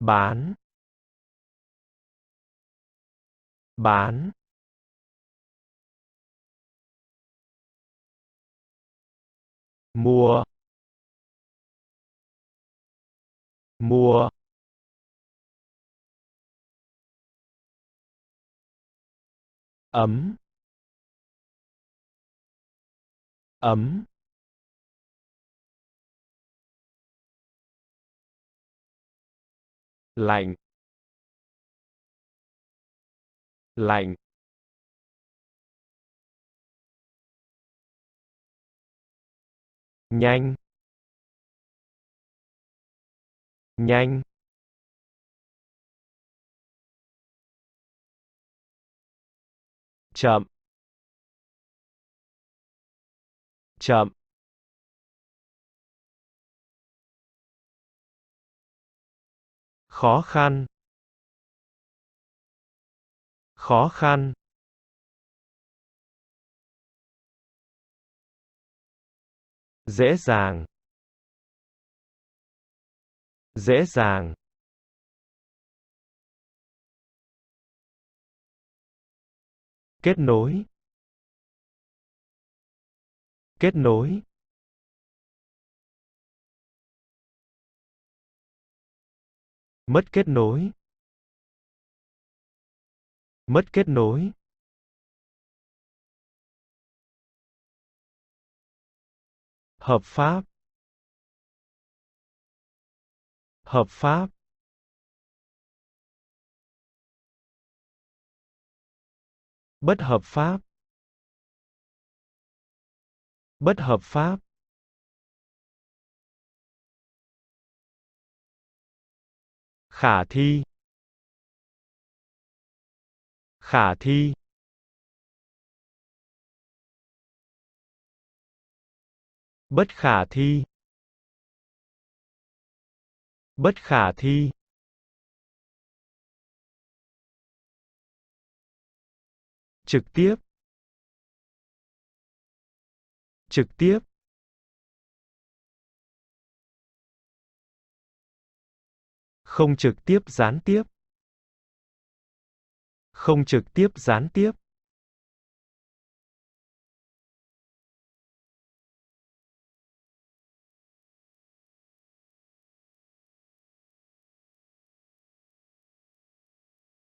bán, bán, mua, mua, ấm, ấm, lạnh, lạnh, nhanh, nhanh, chậm, chậm, khó khăn, khó khăn, dễ dàng, dễ dàng, kết nối, kết nối, mất kết nối, mất kết nối, hợp pháp, hợp pháp, bất hợp pháp, bất hợp pháp, khả thi, khả thi, bất khả thi, bất khả thi, trực tiếp, trực tiếp, không trực tiếp gián tiếp, không trực tiếp gián tiếp,